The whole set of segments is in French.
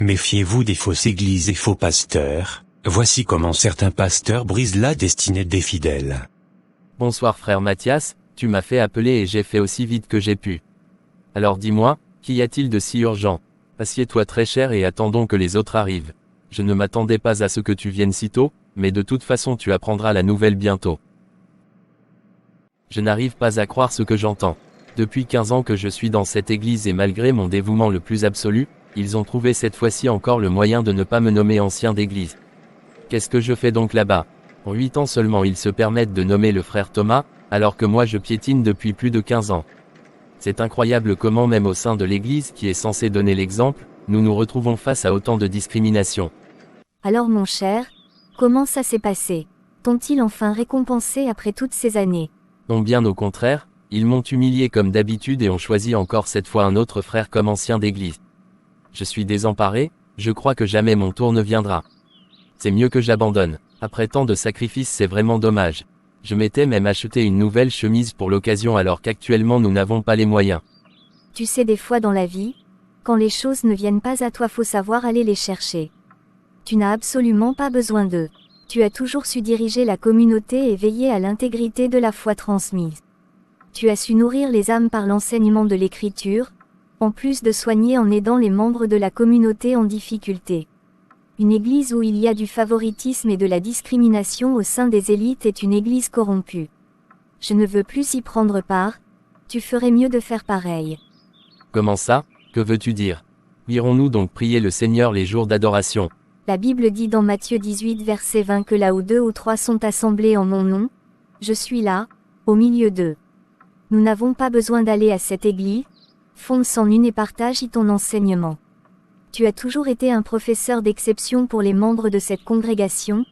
Méfiez-vous des fausses églises et faux pasteurs, voici comment certains pasteurs brisent la destinée des fidèles. Bonsoir frère Mathias, tu m'as fait appeler et j'ai fait aussi vite que j'ai pu. Alors dis-moi, qu'y a-t-il de si urgent? Assieds-toi très cher et attendons que les autres arrivent. Je ne m'attendais pas à ce que tu viennes si tôt, mais de toute façon tu apprendras la nouvelle bientôt. Je n'arrive pas à croire ce que j'entends. Depuis 15 ans que je suis dans cette église et malgré mon dévouement le plus absolu, ils ont trouvé cette fois-ci encore le moyen de ne pas me nommer ancien d'église. Qu'est-ce que je fais donc là-bas? En 8 ans seulement ils se permettent de nommer le frère Thomas, alors que moi je piétine depuis plus de 15 ans. C'est incroyable comment même au sein de l'église qui est censée donner l'exemple, nous nous retrouvons face à autant de discrimination. Alors mon cher, comment ça s'est passé? T'ont-ils enfin récompensé après toutes ces années? Non, bien au contraire, ils m'ont humilié comme d'habitude et ont choisi encore cette fois un autre frère comme ancien d'église. Je suis désemparé, je crois que jamais mon tour ne viendra. C'est mieux que j'abandonne. Après tant de sacrifices, c'est vraiment dommage. Je m'étais même acheté une nouvelle chemise pour l'occasion alors qu'actuellement nous n'avons pas les moyens. Tu sais, des fois dans la vie, quand les choses ne viennent pas à toi, faut savoir aller les chercher. Tu n'as absolument pas besoin d'eux. Tu as toujours su diriger la communauté et veiller à l'intégrité de la foi transmise. Tu as su nourrir les âmes par l'enseignement de l'Écriture, en plus de soigner en aidant les membres de la communauté en difficulté. Une église où il y a du favoritisme et de la discrimination au sein des élites est une église corrompue. Je ne veux plus y prendre part, tu ferais mieux de faire pareil. Comment ça? Que veux-tu dire? Irons-nous donc prier le Seigneur les jours d'adoration? La Bible dit dans Matthieu 18 verset 20 que là où 2 ou 3 sont assemblés en mon nom, je suis là, au milieu d'eux. Nous n'avons pas besoin d'aller à cette église, fonce en une et partage y ton enseignement. Tu as toujours été un professeur d'exception pour les membres de cette congrégation,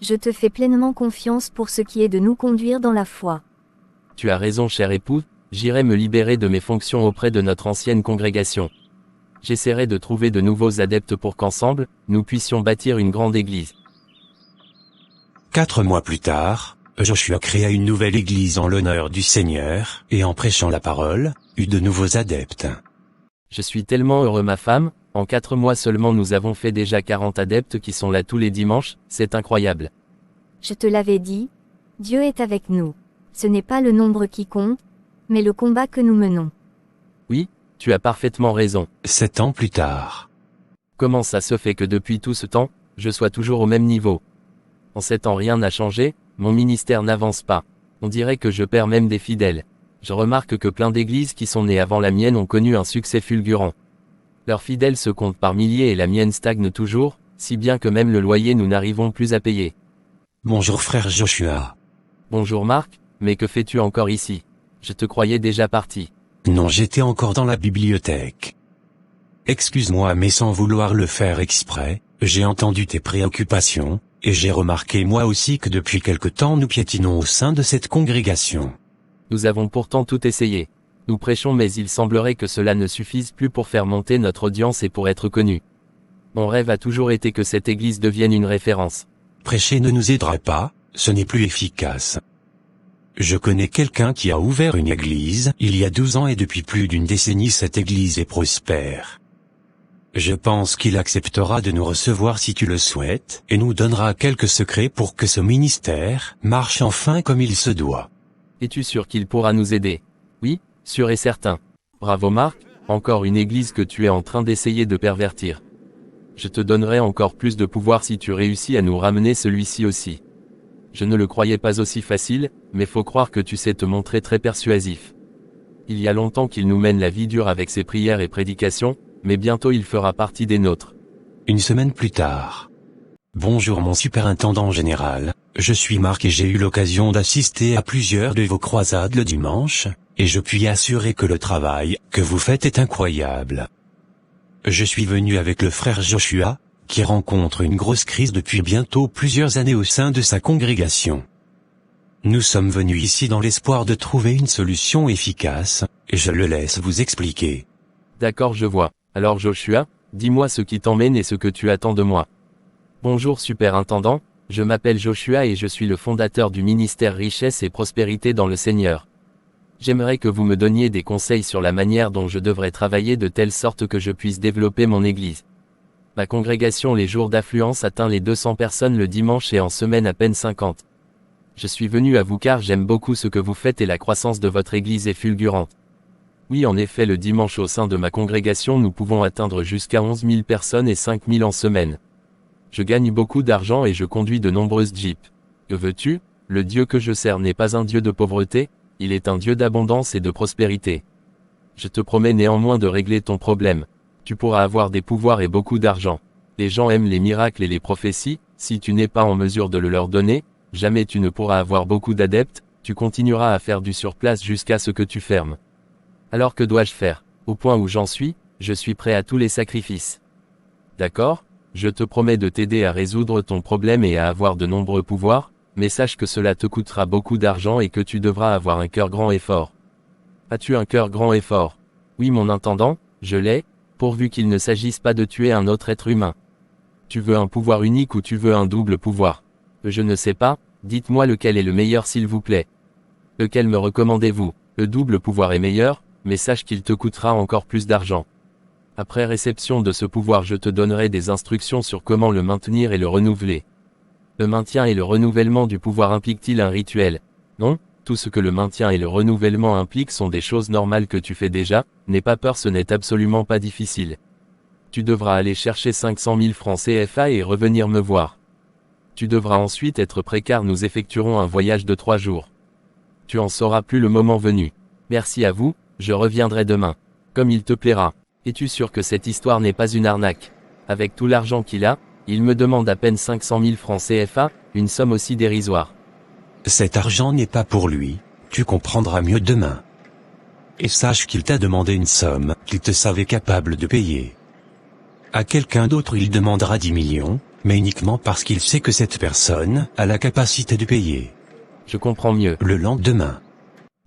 je te fais pleinement confiance pour ce qui est de nous conduire dans la foi. Tu as raison cher époux, j'irai me libérer de mes fonctions auprès de notre ancienne congrégation. J'essaierai de trouver de nouveaux adeptes pour qu'ensemble, nous puissions bâtir une grande église. 4 mois plus tard, Joshua créa une nouvelle église en l'honneur du Seigneur, et en prêchant la parole, eut de nouveaux adeptes. Je suis tellement heureux ma femme, en 4 mois seulement nous avons fait déjà 40 adeptes qui sont là tous les dimanches, c'est incroyable. Je te l'avais dit, Dieu est avec nous. Ce n'est pas le nombre qui compte, mais le combat que nous menons. Oui, tu as parfaitement raison. 7 ans plus tard. Comment ça se fait que depuis tout ce temps, je sois toujours au même niveau? En 7 ans rien n'a changé, mon ministère n'avance pas. On dirait que je perds même des fidèles. Je remarque que plein d'églises qui sont nées avant la mienne ont connu un succès fulgurant. Leurs fidèles se comptent par milliers et la mienne stagne toujours, si bien que même le loyer nous n'arrivons plus à payer. Bonjour frère Joshua. Bonjour Marc, mais que fais-tu encore ici? Je te croyais déjà parti. Non, j'étais encore dans la bibliothèque. Excuse-moi mais sans vouloir le faire exprès, j'ai entendu tes préoccupations, et j'ai remarqué moi aussi que depuis quelque temps nous piétinons au sein de cette congrégation. Nous avons pourtant tout essayé. Nous prêchons mais il semblerait que cela ne suffise plus pour faire monter notre audience et pour être connu. Mon rêve a toujours été que cette église devienne une référence. Prêcher ne nous aidera pas, ce n'est plus efficace. Je connais quelqu'un qui a ouvert une église il y a 12 ans et depuis plus d'une décennie cette église est prospère. Je pense qu'il acceptera de nous recevoir si tu le souhaites et nous donnera quelques secrets pour que ce ministère marche enfin comme il se doit. Es-tu sûr qu'il pourra nous aider? Oui, sûr et certain. Bravo Marc, encore une église que tu es en train d'essayer de pervertir. Je te donnerai encore plus de pouvoir si tu réussis à nous ramener celui-ci aussi. Je ne le croyais pas aussi facile, mais faut croire que tu sais te montrer très persuasif. Il y a longtemps qu'il nous mène la vie dure avec ses prières et prédications, mais bientôt il fera partie des nôtres. Une semaine plus tard. Bonjour mon superintendant général, je suis Marc et j'ai eu l'occasion d'assister à plusieurs de vos croisades le dimanche, et je puis assurer que le travail que vous faites est incroyable. Je suis venu avec le frère Joshua, qui rencontre une grosse crise depuis bientôt plusieurs années au sein de sa congrégation. Nous sommes venus ici dans l'espoir de trouver une solution efficace, et je le laisse vous expliquer. D'accord, je vois. Alors Joshua, dis-moi ce qui t'emmène et ce que tu attends de moi. Bonjour superintendant, je m'appelle Joshua et je suis le fondateur du ministère Richesse et Prospérité dans le Seigneur. J'aimerais que vous me donniez des conseils sur la manière dont je devrais travailler de telle sorte que je puisse développer mon église. Ma congrégation les jours d'affluence atteint les 200 personnes le dimanche et en semaine à peine 50. Je suis venu à vous car j'aime beaucoup ce que vous faites et la croissance de votre église est fulgurante. Oui, en effet, le dimanche au sein de ma congrégation nous pouvons atteindre jusqu'à 11 000 personnes et 5 000 en semaine. Je gagne beaucoup d'argent et je conduis de nombreuses jeeps. Que veux-tu? Le Dieu que je sers n'est pas un Dieu de pauvreté, il est un Dieu d'abondance et de prospérité. Je te promets néanmoins de régler ton problème. Tu pourras avoir des pouvoirs et beaucoup d'argent. Les gens aiment les miracles et les prophéties, si tu n'es pas en mesure de le leur donner, jamais tu ne pourras avoir beaucoup d'adeptes, tu continueras à faire du surplace jusqu'à ce que tu fermes. Alors que dois-je faire? Au point où j'en suis, je suis prêt à tous les sacrifices. D'accord? Je te promets de t'aider à résoudre ton problème et à avoir de nombreux pouvoirs, mais sache que cela te coûtera beaucoup d'argent et que tu devras avoir un cœur grand et fort. As-tu un cœur grand et fort? Oui, mon intendant, je l'ai, pourvu qu'il ne s'agisse pas de tuer un autre être humain. Tu veux un pouvoir unique ou tu veux un double pouvoir? Je ne sais pas, dites-moi lequel est le meilleur s'il vous plaît. Lequel me recommandez-vous? Le double pouvoir est meilleur, mais sache qu'il te coûtera encore plus d'argent. Après réception de ce pouvoir, je te donnerai des instructions sur comment le maintenir et le renouveler. Le maintien et le renouvellement du pouvoir impliquent-ils un rituel? Non, tout ce que le maintien et le renouvellement impliquent sont des choses normales que tu fais déjà, n'aie pas peur, ce n'est absolument pas difficile. Tu devras aller chercher 500 000 francs CFA et revenir me voir. Tu devras ensuite être prêt car nous effectuerons un voyage de 3 jours. Tu en sauras plus le moment venu. Merci à vous, je reviendrai demain. Comme il te plaira. Es-tu sûr que cette histoire n'est pas une arnaque? Avec tout l'argent qu'il a, il me demande à peine 500 000 francs CFA, une somme aussi dérisoire. Cet argent n'est pas pour lui, tu comprendras mieux demain. Et sache qu'il t'a demandé une somme qu'il te savait capable de payer. À quelqu'un d'autre il demandera 10 millions, mais uniquement parce qu'il sait que cette personne a la capacité de payer. Je comprends mieux. Le lendemain.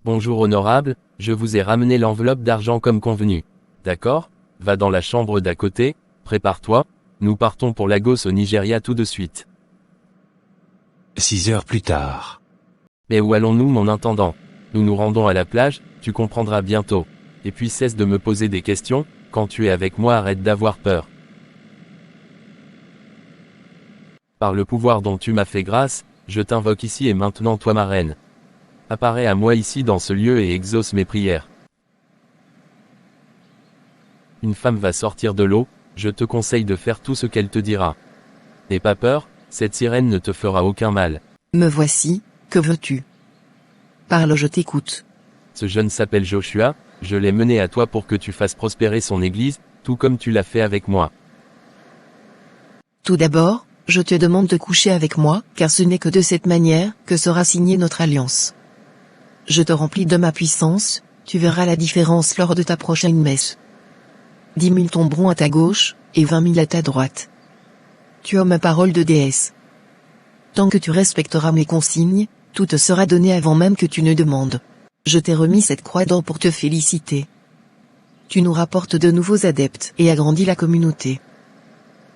Bonjour honorable, je vous ai ramené l'enveloppe d'argent comme convenu. D'accord? Va dans la chambre d'à côté, prépare-toi, nous partons pour Lagos au Nigeria tout de suite. 6 heures plus tard. Mais où allons-nous mon intendant? Nous nous rendons à la plage, tu comprendras bientôt. Et puis cesse de me poser des questions, quand tu es avec moi arrête d'avoir peur. Par le pouvoir dont tu m'as fait grâce, je t'invoque ici et maintenant toi ma reine. Apparais à moi ici dans ce lieu et exauce mes prières. Une femme va sortir de l'eau, je te conseille de faire tout ce qu'elle te dira. N'aie pas peur, cette sirène ne te fera aucun mal. Me voici, que veux-tu? Parle, je t'écoute. Ce jeune s'appelle Joshua, je l'ai mené à toi pour que tu fasses prospérer son église, tout comme tu l'as fait avec moi. Tout d'abord, je te demande de coucher avec moi, car ce n'est que de cette manière que sera signée notre alliance. Je te remplis de ma puissance, tu verras la différence lors de ta prochaine messe. 10 000 tomberont à ta gauche, et 20 000 à ta droite. Tu as ma parole de déesse. Tant que tu respecteras mes consignes, tout te sera donné avant même que tu ne demandes. Je t'ai remis cette croix d'or pour te féliciter. Tu nous rapportes de nouveaux adeptes et agrandis la communauté.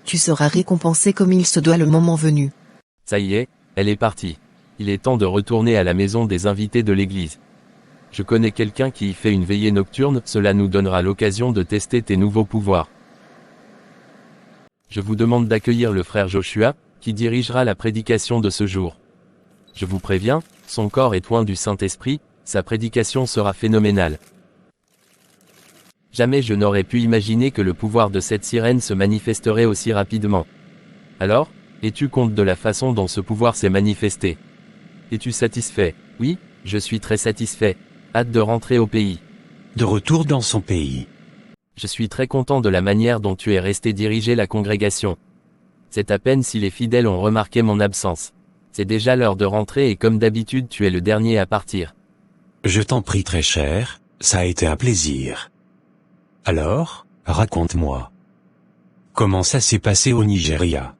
Tu seras récompensé comme il se doit le moment venu. Ça y est, elle est partie. Il est temps de retourner à la maison des invités de l'église. Je connais quelqu'un qui y fait une veillée nocturne, cela nous donnera l'occasion de tester tes nouveaux pouvoirs. Je vous demande d'accueillir le frère Joshua, qui dirigera la prédication de ce jour. Je vous préviens, son corps est oint du Saint-Esprit, sa prédication sera phénoménale. Jamais je n'aurais pu imaginer que le pouvoir de cette sirène se manifesterait aussi rapidement. Alors, es-tu compte de la façon dont ce pouvoir s'est manifesté? Es-tu satisfait? Oui, je suis très satisfait. Hâte de rentrer au pays. De retour dans son pays. Je suis très content de la manière dont tu es resté diriger la congrégation. C'est à peine si les fidèles ont remarqué mon absence. C'est déjà l'heure de rentrer et comme d'habitude tu es le dernier à partir. Je t'en prie très cher, ça a été un plaisir. Alors, raconte-moi. Comment ça s'est passé au Nigeria?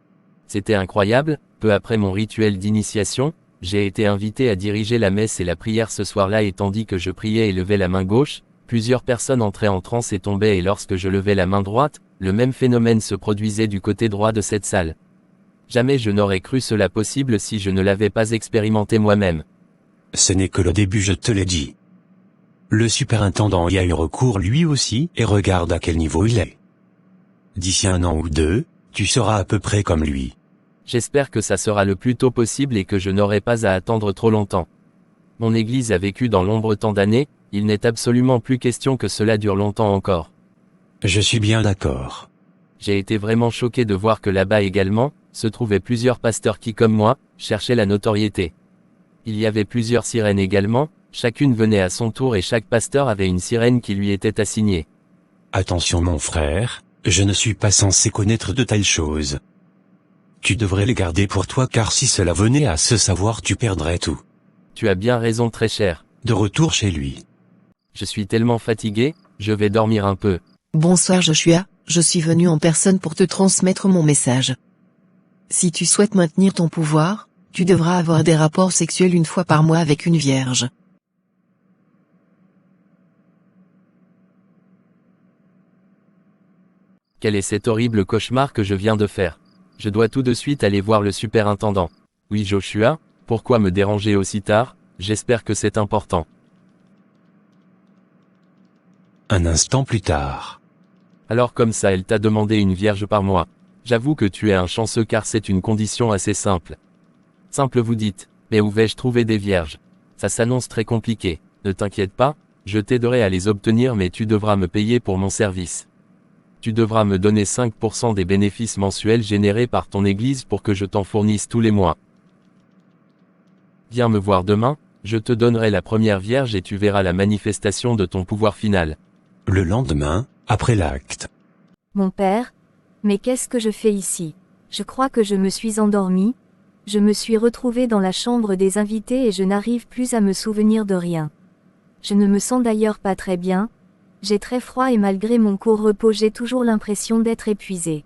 C'était incroyable, peu après mon rituel d'initiation, j'ai été invité à diriger la messe et la prière ce soir-là et tandis que je priais et levais la main gauche, plusieurs personnes entraient en transe et tombaient et lorsque je levais la main droite, le même phénomène se produisait du côté droit de cette salle. Jamais je n'aurais cru cela possible si je ne l'avais pas expérimenté moi-même. Ce n'est que le début, je te l'ai dit. Le superintendant y a eu recours lui aussi et regarde à quel niveau il est. D'ici 1 an ou 2, tu seras à peu près comme lui. J'espère que ça sera le plus tôt possible et que je n'aurai pas à attendre trop longtemps. Mon Église a vécu dans l'ombre tant d'années, il n'est absolument plus question que cela dure longtemps encore. Je suis bien d'accord. J'ai été vraiment choqué de voir que là-bas également, se trouvaient plusieurs pasteurs qui comme moi, cherchaient la notoriété. Il y avait plusieurs sirènes également, chacune venait à son tour et chaque pasteur avait une sirène qui lui était assignée. Attention mon frère, je ne suis pas censé connaître de telles choses. Tu devrais les garder pour toi car si cela venait à se savoir tu perdrais tout. Tu as bien raison très cher. De retour chez lui. Je suis tellement fatigué, je vais dormir un peu. Bonsoir Joshua, je suis venu en personne pour te transmettre mon message. Si tu souhaites maintenir ton pouvoir, tu devras avoir des rapports sexuels une fois par mois avec une vierge. Quel est cet horrible cauchemar que je viens de faire? Je dois tout de suite aller voir le superintendant. Oui Joshua, pourquoi me déranger aussi tard? J'espère que c'est important. Un instant plus tard. Alors comme ça elle t'a demandé une vierge par mois. J'avoue que tu es un chanceux car c'est une condition assez simple. Simple vous dites, mais où vais-je trouver des vierges? Ça s'annonce très compliqué. Ne t'inquiète pas, je t'aiderai à les obtenir mais tu devras me payer pour mon service. Tu devras me donner 5% des bénéfices mensuels générés par ton église pour que je t'en fournisse tous les mois. Viens me voir demain, je te donnerai la première vierge et tu verras la manifestation de ton pouvoir final. Le lendemain, après l'acte. Mon père? Mais qu'est-ce que je fais ici? Je crois que je me suis endormi. Je me suis retrouvé dans la chambre des invités et je n'arrive plus à me souvenir de rien. Je ne me sens d'ailleurs pas très bien. J'ai très froid et malgré mon court repos j'ai toujours l'impression d'être épuisé.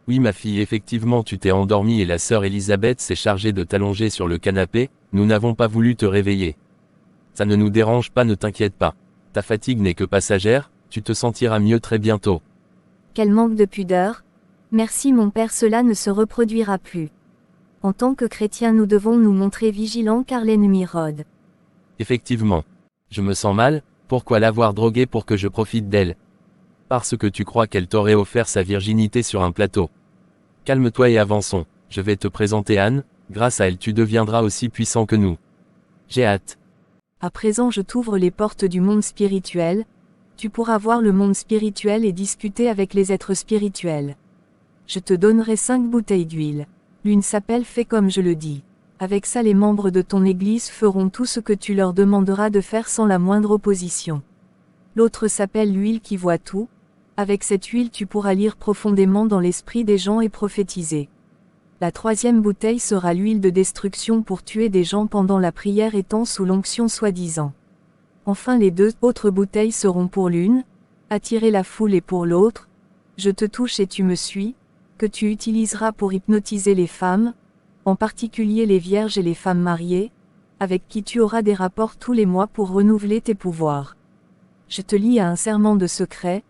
Oui ma fille effectivement tu t'es endormie et la sœur Elisabeth s'est chargée de t'allonger sur le canapé, nous n'avons pas voulu te réveiller. Ça ne nous dérange pas ne t'inquiète pas. Ta fatigue n'est que passagère, tu te sentiras mieux très bientôt. Quel manque de pudeur. Merci mon père, cela ne se reproduira plus. En tant que chrétiens nous devons nous montrer vigilants car l'ennemi rôde. Effectivement. Je me sens mal, pourquoi l'avoir droguée pour que je profite d'elle? Parce que tu crois qu'elle t'aurait offert sa virginité sur un plateau. Calme-toi et avançons, je vais te présenter Anne, grâce à elle tu deviendras aussi puissant que nous. J'ai hâte. À présent je t'ouvre les portes du monde spirituel. Tu pourras voir le monde spirituel et discuter avec les êtres spirituels. Je te donnerai 5 bouteilles d'huile. L'une s'appelle Fais comme je le dis. Avec ça les membres de ton église feront tout ce que tu leur demanderas de faire sans la moindre opposition. L'autre s'appelle l'huile qui voit tout. Avec cette huile tu pourras lire profondément dans l'esprit des gens et prophétiser. La 3e bouteille sera l'huile de destruction pour tuer des gens pendant la prière étant sous l'onction soi-disant. Enfin les 2 autres bouteilles seront pour l'une, attirer la foule et pour l'autre, je te touche et tu me suis, que tu utiliseras pour hypnotiser les femmes, en particulier les vierges et les femmes mariées, avec qui tu auras des rapports tous les mois pour renouveler tes pouvoirs. Je te lie à un serment de secret,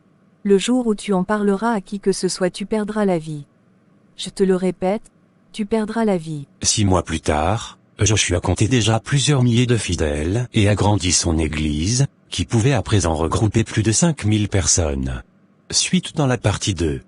le jour où tu en parleras à qui que ce soit tu perdras la vie. Je te le répète, tu perdras la vie. 6 mois plus tard, Joshua comptait déjà plusieurs milliers de fidèles et agrandit son église, qui pouvait à présent regrouper plus de 5000 personnes. Suite dans la partie 2.